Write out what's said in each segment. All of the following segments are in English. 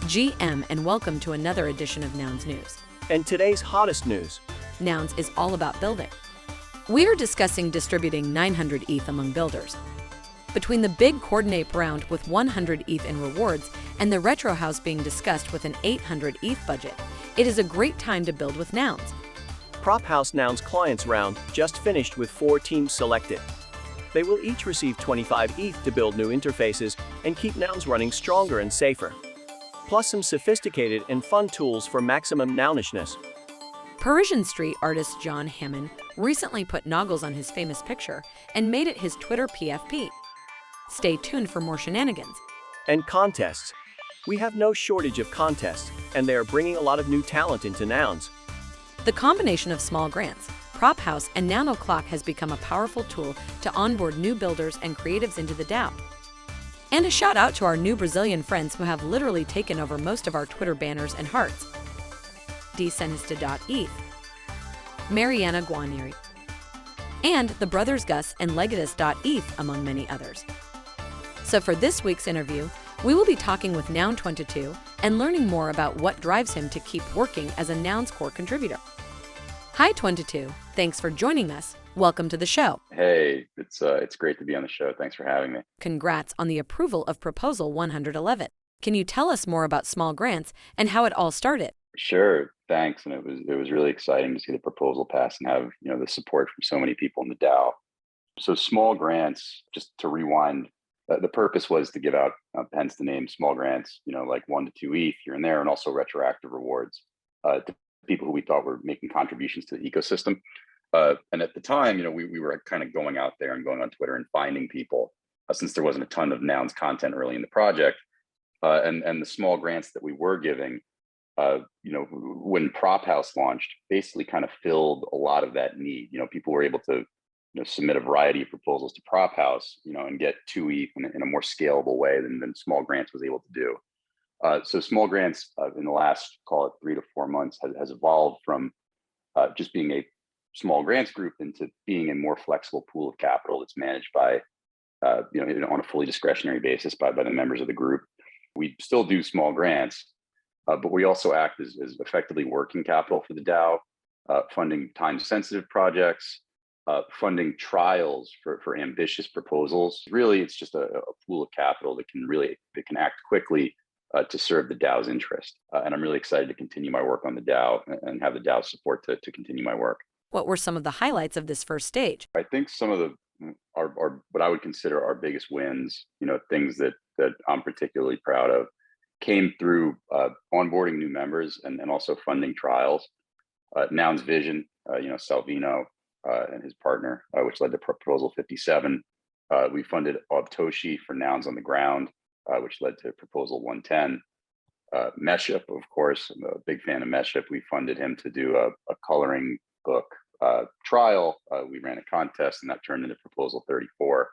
GM, and welcome to another edition of Nouns News. And today's hottest news. Nouns is all about building. We are discussing distributing 900 ETH among builders. Between the big coordinate round with 100 ETH in rewards and the retro house being discussed with an 800 ETH budget, it is a great time to build with Nouns. Prop.house Nouns Clients Round just finished with 4 teams selected. They will each receive 25 ETH to build new interfaces and keep Nouns running stronger and safer. Plus some sophisticated and fun tools for maximum Nounishness. Parisian street artist John Hamon recently put noggles on his famous picture and made it his Twitter PFP. Stay tuned for more shenanigans. And contests. We have no shortage of contests, and they are bringing a lot of new talent into Nouns. The combination of small grants, Prop.house, and Noun O Clock has become a powerful tool to onboard new builders and creatives into the DAO. And a shout out to our new Brazilian friends who have literally taken over most of our Twitter banners and hearts. Desenhista.Eth, Mariana Guarnieri, and the brothers Gus and legatus.eth, among many others. So for this week's interview, we will be talking with Noun22 and learning more about what drives him to keep working as a Nouns core contributor. Hi 22, thanks for joining us. Welcome to the show. Hey, it's great to be on the show. Thanks for having me. Congrats on the approval of Proposal 111. Can you tell us more about small grants and how it all started? Sure, thanks. And it was really exciting to see the proposal pass and have the support from so many people in the DAO. So small grants, just to rewind, the purpose was to give out, hence the name, small grants. Like 1 to 2 ETH here and there, and also retroactive rewards to people who we thought were making contributions to the ecosystem. And at the time, we were kind of going out there and going on Twitter and finding people, since there wasn't a ton of Nouns content early in the project, and the small grants that we were giving. When Prop.house launched, basically kind of filled a lot of that need. People were able to submit a variety of proposals to Prop.house, and get 2 ETH in a more scalable way than small grants was able to do. So small grants in the last, call it 3 to 4 months, has evolved from just being a small grants group into being a more flexible pool of capital that's managed by, on a fully discretionary basis by the members of the group. We still do small grants, but we also act as effectively working capital for the DAO, funding time-sensitive projects, funding trials for ambitious proposals. Really, it's just a pool of capital that can act quickly to serve the DAO's interest. And I'm really excited to continue my work on the DAO and have the DAO support to continue my work. What were some of the highlights of this first stage? I think some of our what I would consider our biggest wins, things that I'm particularly proud of, came through onboarding new members and also funding trials. Nouns Vision, Salvino and his partner, which led to Proposal 57. We funded Obtoshi for Nouns on the Ground, which led to Proposal 110. Meshup, of course, I'm a big fan of Meshup. We funded him to do a coloring book trial. We ran a contest and that turned into Proposal 34.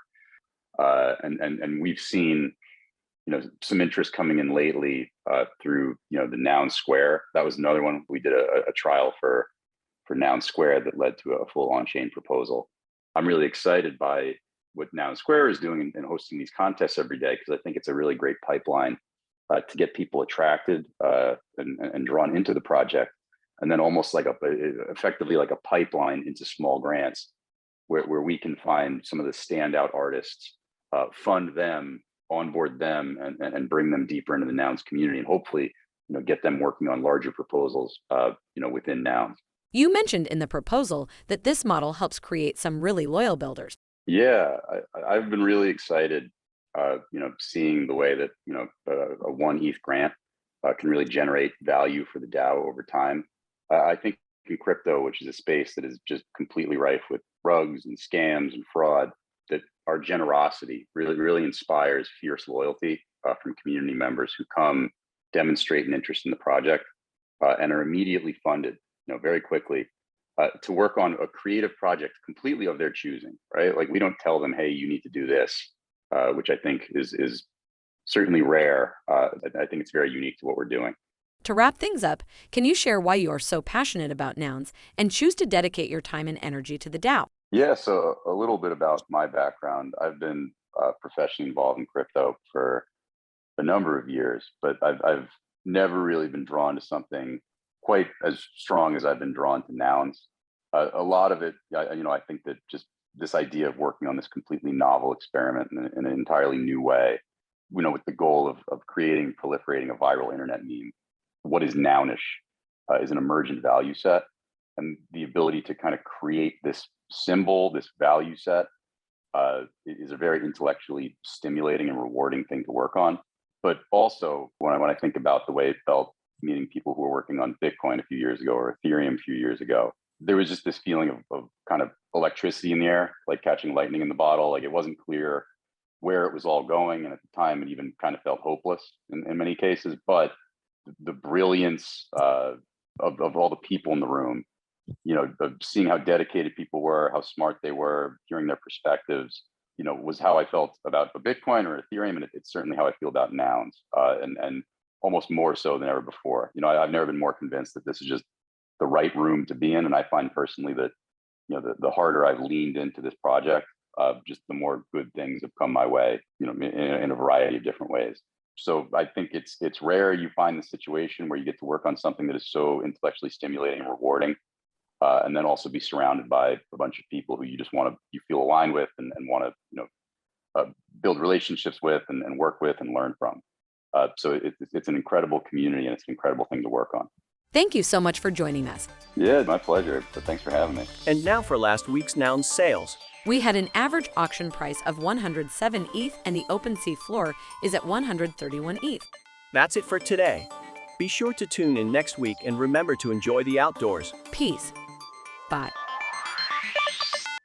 And we've seen some interest coming in lately through the Noun Square. That was another one. We did a trial for Noun Square that led to a full on-chain proposal. I'm really excited by what Noun Square is doing and hosting these contests every day, because I think it's a really great pipeline to get people attracted and drawn into the project, and then almost like effectively like a pipeline into small grants where we can find some of the standout artists, fund them, onboard them, and bring them deeper into the Nouns community, and hopefully get them working on larger proposals within Nouns. You mentioned in the proposal that this model helps create some really loyal builders. Yeah, I've been really excited, seeing the way that a 1 ETH grant can really generate value for the DAO over time. I think in crypto, which is a space that is just completely rife with rugs and scams and fraud, that our generosity really inspires fierce loyalty from community members who come, demonstrate an interest in the project, and are immediately funded, very quickly, to work on a creative project completely of their choosing, right? Like, we don't tell them, hey, you need to do this, which I think is certainly rare. I think it's very unique to what we're doing. To wrap things up, can you share why you are so passionate about Nouns and choose to dedicate your time and energy to the DAO? Yeah, so a little bit about my background. I've been professionally involved in crypto for a number of years, but I've never really been drawn to something quite as strong as I've been drawn to nouns. A lot of it, I think that just this idea of working on this completely novel experiment in an entirely new way, with the goal of creating, proliferating a viral internet meme. What is nounish is an emergent value set, and the ability to kind of create this symbol, this value set, is a very intellectually stimulating and rewarding thing to work on. But also, when I think about the way it felt meeting people who were working on Bitcoin a few years ago or Ethereum a few years ago, there was just this feeling of kind of electricity in the air, like catching lightning in the bottle. Like it wasn't clear where it was all going. And at the time, it even kind of felt hopeless in many cases. But the brilliance of all the people in the room, of seeing how dedicated people were, how smart they were, hearing their perspectives, was how I felt about a Bitcoin or Ethereum. And it's certainly how I feel about nouns, and almost more so than ever before. I've never been more convinced that this is just the right room to be in. And I find personally that, the harder I've leaned into this project, just the more good things have come my way, in a variety of different ways. So I think it's rare you find the situation where you get to work on something that is so intellectually stimulating and rewarding, and then also be surrounded by a bunch of people who you just you feel aligned with and want to, build relationships with and work with and learn from. So it's an incredible community, and it's an incredible thing to work on. Thank you so much for joining us. Yeah, my pleasure. So thanks for having me. And now for last week's Nouns sales. We had an average auction price of 107 ETH, and the OpenSea floor is at 131 ETH. That's it for today. Be sure to tune in next week and remember to enjoy the outdoors. Peace. Bye.